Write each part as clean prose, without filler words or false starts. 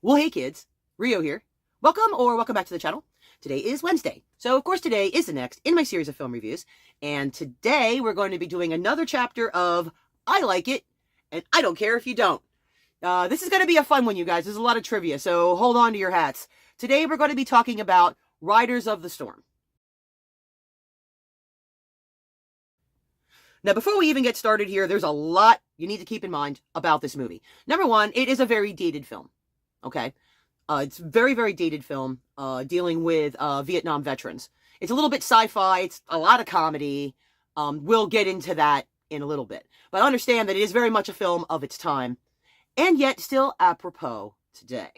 Well, hey kids, Rio here. Welcome back to the channel. Today is Wednesday. So of course today is the next in my series of film reviews. And today we're going to be doing another chapter of I Like It, and I Don't Care If You Don't. This is going to be a fun one, you guys. There's a lot of trivia, so hold on to your hats. Today we're going to be talking about Riders of the Storm. Now, before we even get started here, there's a lot you need to keep in mind about this movie. Number one, it is a very dated film. Okay? It's a very, very dated film dealing with Vietnam veterans. It's a little bit sci-fi. It's a lot of comedy. We'll get into that in a little bit. But understand that it is very much a film of its time, and yet still apropos today.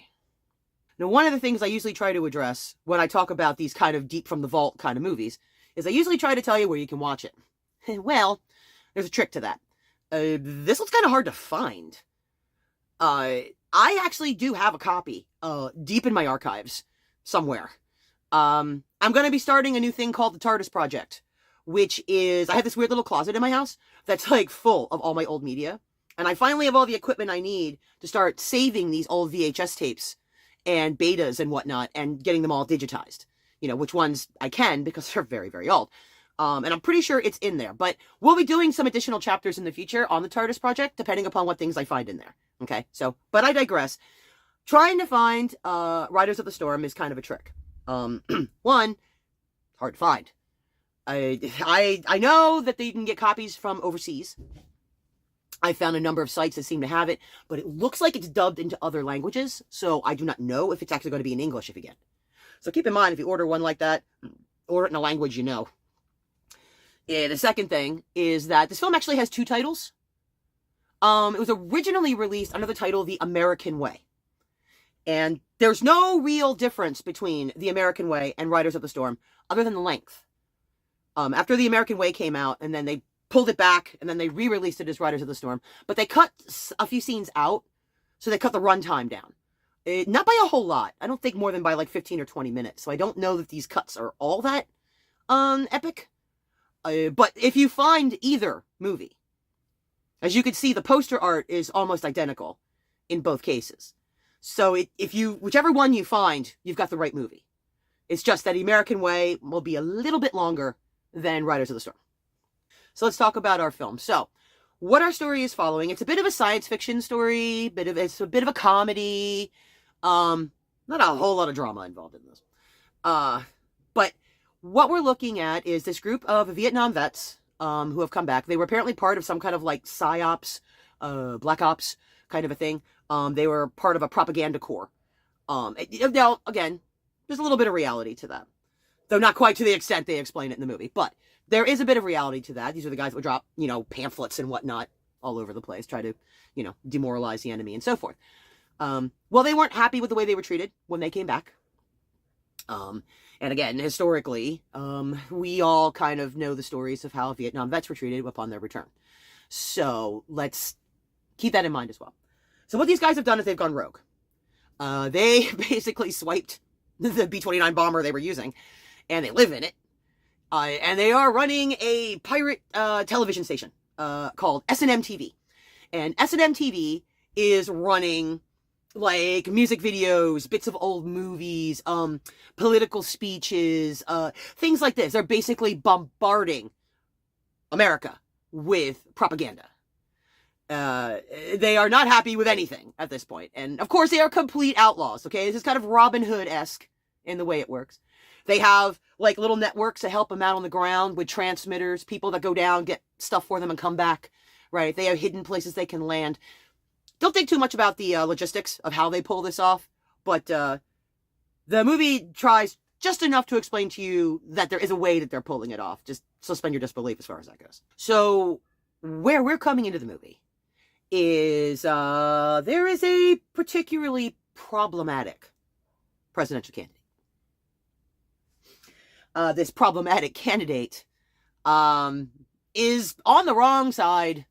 Now, one of the things I usually try to address when I talk about these kind of deep from the vault kind of movies is I usually try to tell you where you can watch it. Well, there's a trick to that. This one's kind of hard to find. I actually do have a copy deep in my archives somewhere. I'm going to be starting a new thing called the TARDIS Project, which is, I have this weird little closet in my house that's like full of all my old media. And I finally have all the equipment I need to start saving these old VHS tapes and betas and whatnot and getting them all digitized. You know, which ones I can because they're very, very old. And I'm pretty sure it's in there. But we'll be doing some additional chapters in the future on the TARDIS Project, depending upon what things I find in there. Okay, so, but I digress. Trying to find Riders of the Storm is kind of a trick. One, hard to find. I know that they can get copies from overseas. I found a number of sites that seem to have it, but it looks like it's dubbed into other languages, so I do not know if it's actually going to be in English if you get. So keep in mind, if you order one like that, order it in a language you know. Yeah, the second thing is that this film actually has two titles. It was originally released under the title The American Way. And there's no real difference between The American Way and Riders of the Storm, other than the length. After The American Way came out, and then they pulled it back, and then they re-released it as Riders of the Storm. But they cut a few scenes out, so they cut the runtime down. Not by a whole lot. I don't think more than by like 15 or 20 minutes. So I don't know that these cuts are all that epic. But if you find either movie, as you can see, the poster art is almost identical in both cases. So whichever one you find, you've got the right movie. It's just that The American Way will be a little bit longer than Riders of the Storm. So let's talk about our film. So what our story is following, it's a bit of a science fiction story, it's a bit of a comedy, not a whole lot of drama involved in this. But what we're looking at is this group of Vietnam vets who have come back. They were apparently part of some kind of like PSYOPs, Black Ops kind of a thing. They were part of a propaganda corps. Now, again, there's a little bit of reality to that. Though not quite to the extent they explain it in the movie. But there is a bit of reality to that. These are the guys that would drop, pamphlets and whatnot all over the place. Try to, demoralize the enemy and so forth. Well, they weren't happy with the way they were treated when they came back. And again, historically, we all kind of know the stories of how Vietnam vets were treated upon their return. So let's keep that in mind as well. So what these guys have done is they've gone rogue. They basically swiped the B-29 bomber they were using, and they live in it. And they are running a pirate television station called S&M TV. And S&M TV is running like music videos, bits of old movies, political speeches, things like this. They're basically bombarding America with propaganda. They are not happy with anything at this point. And of course they are complete outlaws, okay? This is kind of Robin Hood-esque in the way it works. They have like little networks to help them out on the ground with transmitters, people that go down, get stuff for them and come back, right? They have hidden places they can land. Don't think too much about the logistics of how they pull this off, but the movie tries just enough to explain to you that there is a way that they're pulling it off. Just suspend your disbelief as far as that goes. So where we're coming into the movie is there is a particularly problematic presidential candidate. This problematic candidate is on the wrong side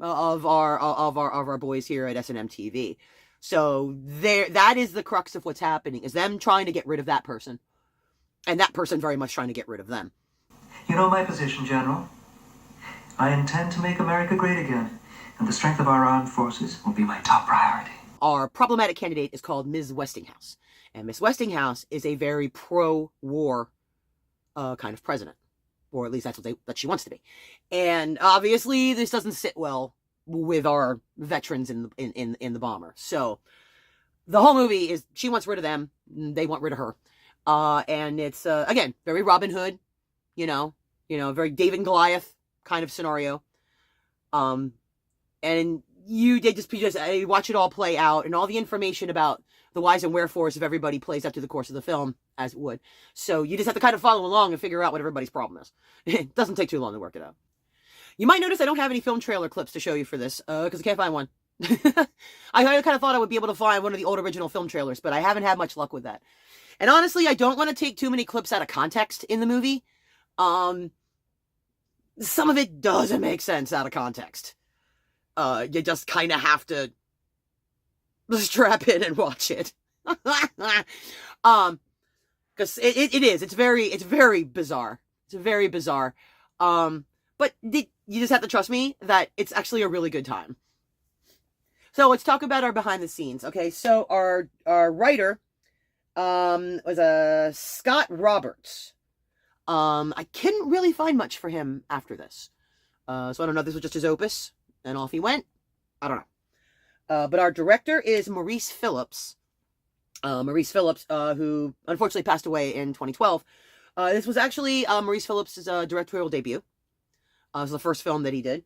of our boys here at S&M TV. So that is the crux of what's happening, is them trying to get rid of that person, and that person very much trying to get rid of them. You know my position, General. I intend to make America great again, and the strength of our armed forces will be my top priority. Our problematic candidate is called Ms. Westinghouse. And Miss Westinghouse is a very pro-war kind of president. Or at least that's what she wants to be. And obviously, this doesn't sit well with our veterans in the bomber. So the whole movie is she wants rid of them, they want rid of her. And it's again very Robin Hood, very David and Goliath kind of scenario. And you just watch it all play out, and all the information about the whys and wherefores of everybody plays out through the course of the film, as it would. So you just have to kind of follow along and figure out what everybody's problem is. It doesn't take too long to work it out. You might notice I don't have any film trailer clips to show you for this, because I can't find one. I kind of thought I would be able to find one of the old original film trailers, but I haven't had much luck with that. And honestly, I don't want to take too many clips out of context in the movie. Some of it doesn't make sense out of context. You just kind of have to strap in and watch it. Because it's very bizarre. It's very bizarre. But you just have to trust me that it's actually a really good time. So let's talk about our behind the scenes. Okay, so our writer was Scott Roberts. I couldn't really find much for him after this. So I don't know if this was just his opus, and off he went. I don't know. But our director is Maurice Phillips. Maurice Phillips, who unfortunately passed away in 2012. This was actually Maurice Phillips' directorial debut. It was the first film that he did.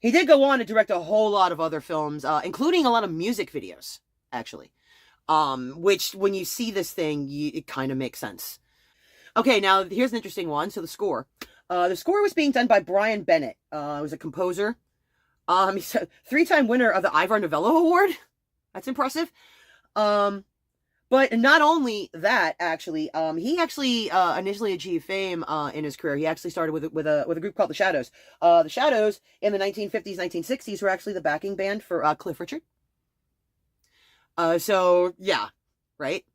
He did go on to direct a whole lot of other films, including a lot of music videos, actually. Which, when you see this thing, it kind of makes sense. Okay, now here's an interesting one. So the score. The score was being done by Brian Bennett. He was a composer. He's a 3-time winner of the Ivor Novello Award. That's impressive. But not only that, actually, he actually initially achieved fame in his career. He actually started with a group called the Shadows. The Shadows in the 1950s, 1960s were actually the backing band for Cliff Richard. So yeah, right.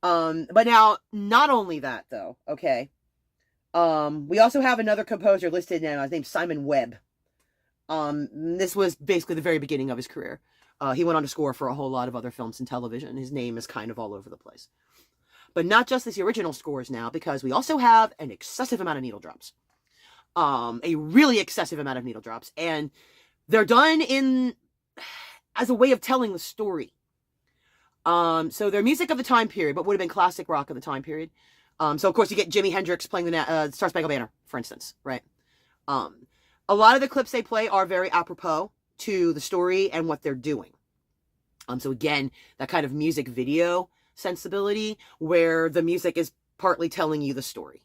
But now, not only that though. Okay. We also have another composer listed now. His name's Simon Webb. This was basically the very beginning of his career. He went on to score for a whole lot of other films and television. His name is kind of all over the place. But not just the original scores now, because we also have an excessive amount of needle drops. A really excessive amount of needle drops. And they're done as a way of telling the story. So they're music of the time period, but would have been classic rock of the time period. So of course you get Jimi Hendrix playing the Star Spangled Banner, for instance, right? A lot of the clips they play are very apropos to the story and what they're doing. So again, that kind of music video sensibility where the music is partly telling you the story.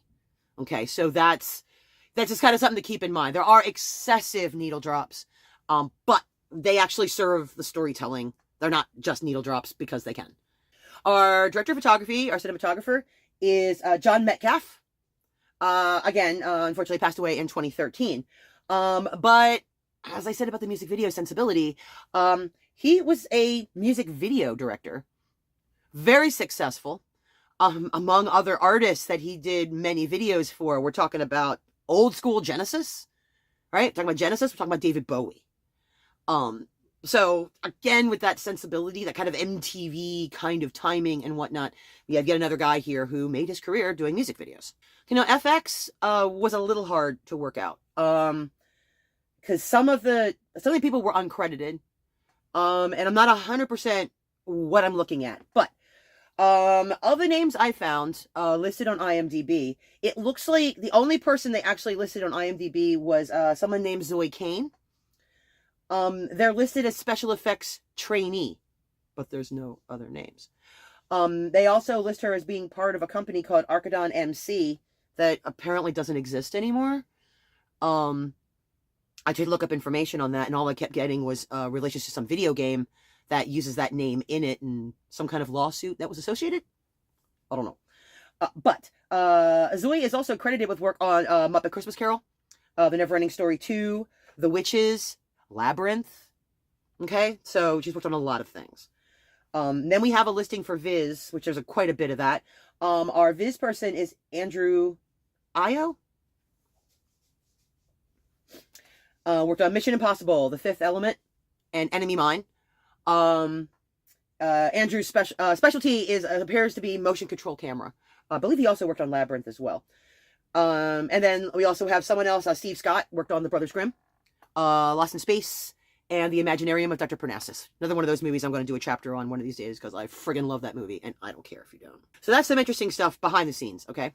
Okay, so that's just kind of something to keep in mind. There are excessive needle drops, but they actually serve the storytelling. They're not just needle drops because they can. Our director of photography, our cinematographer, is John Metcalf. Again, unfortunately passed away in 2013. But as I said about the music video sensibility, he was a music video director. Very successful. Among other artists that he did many videos for, we're talking about old school Genesis, right? Talking about Genesis, we're talking about David Bowie. So again, with that sensibility, that kind of MTV kind of timing and whatnot, we have yet another guy here who made his career doing music videos. You know, FX was a little hard to work out. Because some of the people were uncredited. And I'm not 100% what I'm looking at. But of the names I found listed on IMDb, it looks like the only person they actually listed on IMDb was someone named Zoe Kane. They're listed as special effects trainee, but there's no other names. They also list her as being part of a company called Archidon MC that apparently doesn't exist anymore. I did look up information on that, and all I kept getting was relations to some video game that uses that name in it and some kind of lawsuit that was associated. I don't know. But Zoe is also credited with work on Muppet Christmas Carol, The Neverending Story 2, The Witches, Labyrinth. Okay, so she's worked on a lot of things. Then we have a listing for Viz, which there's quite a bit of that. Our Viz person is Andrew Io. Worked on Mission Impossible, The Fifth Element, and Enemy Mine. Andrew's specialty is appears to be motion control camera. I believe he also worked on Labyrinth as well. And then we also have someone else, Steve Scott, worked on The Brothers Grimm, Lost in Space, and The Imaginarium of Dr. Parnassus. Another one of those movies I'm going to do a chapter on one of these days because I friggin' love that movie, and I don't care if you don't. So that's some interesting stuff behind the scenes, okay?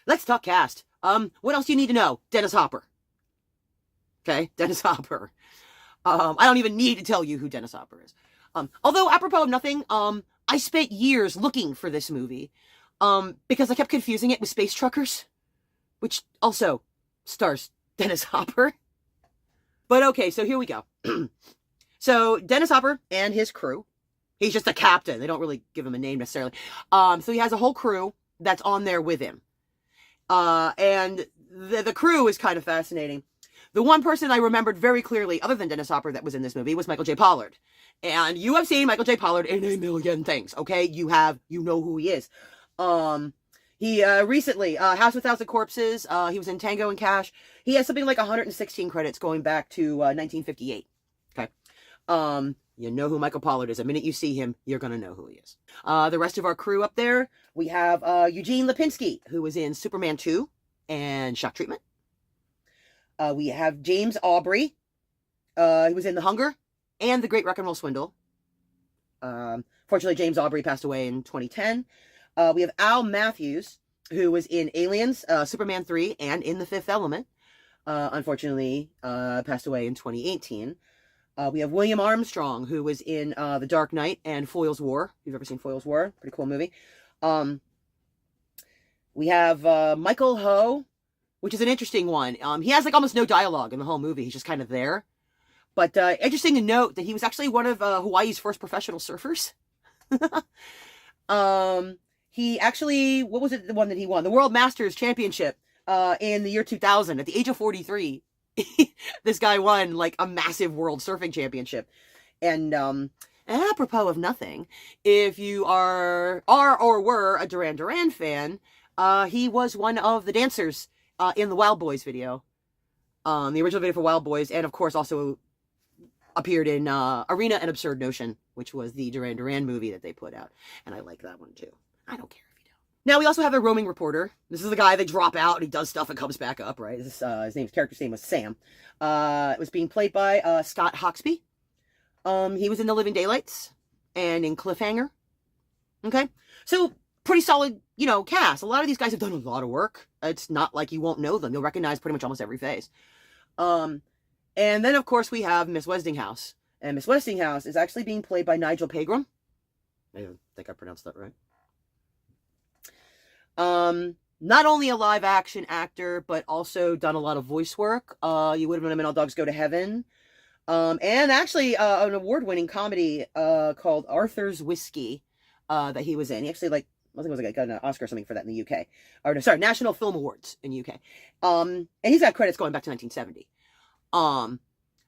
Let's talk cast. What else do you need to know? Dennis Hopper. Okay, Dennis Hopper. I don't even need to tell you who Dennis Hopper is. Although, apropos of nothing, I spent years looking for this movie, because I kept confusing it with Space Truckers, which also stars Dennis Hopper. But okay, so here we go. So Dennis Hopper and his crew, he's just a captain. They don't really give him a name necessarily. So he has a whole crew that's on there with him. And the crew is kind of fascinating. The one person I remembered very clearly, other than Dennis Hopper, that was in this movie was Michael J. Pollard. And you have seen Michael J. Pollard in a million things, okay? You know who he is. He recently, House with Thousand Corpses, he was in Tango and Cash. He has something like 116 credits going back to 1958. Okay. You know who Michael Pollard is. The minute you see him, you're going to know who he is. The rest of our crew up there, we have Eugene Lipinski, who was in Superman 2 and Shock Treatment. We have James Aubrey, who was in The Hunger and The Great Rock and Roll Swindle. Fortunately, James Aubrey passed away in 2010. We have Al Matthews, who was in Aliens, Superman 3, and in The Fifth Element. Unfortunately, passed away in 2018. We have William Armstrong, who was in The Dark Knight and Foyle's War. If you've ever seen Foyle's War, pretty cool movie. We have Michael Ho, which is an interesting one. He has like almost no dialogue in the whole movie. He's just kind of there. But interesting to note that he was actually one of Hawaii's first professional surfers. He actually, what was it, the one that he won? The World Masters Championship in the year 2000. At the age of 43, this guy won like a massive world surfing championship. And apropos of nothing, if you are or were a Duran Duran fan, he was one of the dancers in the Wild Boys video. The original video for Wild Boys, and of course also appeared in Arena and Absurd Notion, which was the Duran Duran movie that they put out. And I like that one too. I don't care if you don't. Now we also have a roaming reporter. This is the guy they drop out and he does stuff and comes back up, right? His character's name was Sam. It was being played by Scott Hawksby. He was in The Living Daylights and in Cliffhanger. Okay? So, pretty solid, cast. A lot of these guys have done a lot of work. It's not like you won't know them. You'll recognize pretty much almost every face. And then, of course, we have Miss Westinghouse. And Miss Westinghouse is actually being played by Nigel Pegram. I think I pronounced that right. Not only a live action actor, but also done a lot of voice work. You would have known him in All Dogs Go to Heaven. And actually an award-winning comedy called Arthur's Whiskey that he was in. He actually, I think it was got an Oscar or something for that in the UK. Or, no, sorry, National Film Awards in the UK. And he's got credits going back to 1970.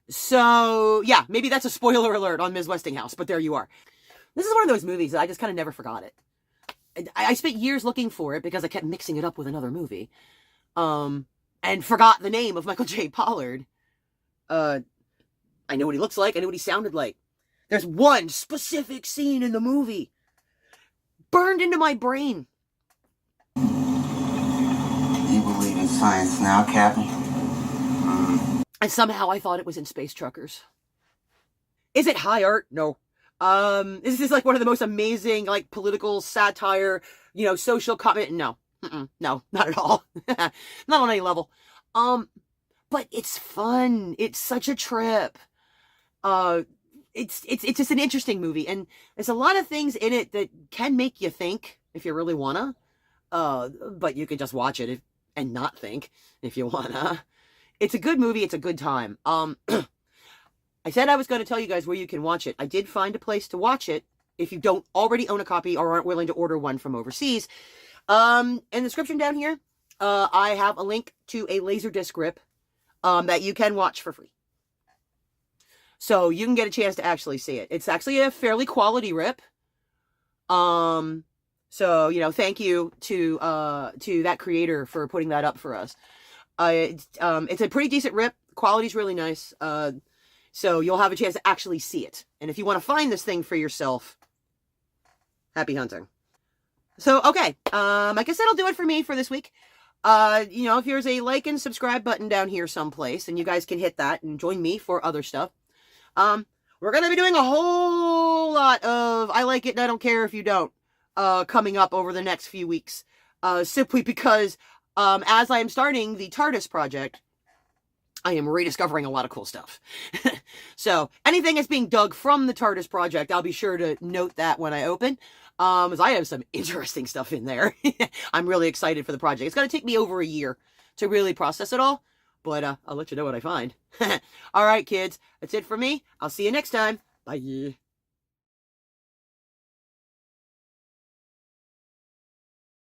So, yeah, maybe that's a spoiler alert on Ms. Westinghouse, but there you are. This is one of those movies that I just kind of never forgot it. I spent years looking for it because I kept mixing it up with another movie. And forgot the name of Michael J. Pollard. I know what he looks like. I know what he sounded like. There's one specific scene in the movie burned into my brain. You believe in science now, Captain? And somehow I thought it was in Space Truckers. Is it high art? No. This is like one of the most amazing, political satire, social comment. No. No, not at all. Not on any level. But it's fun. It's such a trip. It's just an interesting movie, and there's a lot of things in it that can make you think if you really wanna. But you can just watch it and not think if you wanna. It's a good movie. It's a good time. I said I was going to tell you guys where you can watch it. I did find a place to watch it if you don't already own a copy or aren't willing to order one from overseas. In the description down here, I have a link to a Laserdisc rip that you can watch for free. So you can get a chance to actually see it. It's actually a fairly quality rip. So, thank you to that creator for putting that up for us. It's a pretty decent rip. Quality's really nice. So you'll have a chance to actually see it. And if you want to find this thing for yourself, happy hunting. So, okay, I guess that'll do it for me for this week. If there's a like and subscribe button down here someplace, and you guys can hit that and join me for other stuff. We're going to be doing a whole lot of I like it and I don't care if you don't, coming up over the next few weeks. Simply because, as I am starting the TARDIS project, I am rediscovering a lot of cool stuff. So, anything that's being dug from the TARDIS project, I'll be sure to note that when I open. As I have some interesting stuff in there. I'm really excited for the project. It's going to take me over a year to really process it all, but I'll let you know what I find. All right, kids, that's it for me. I'll see you next time. Bye.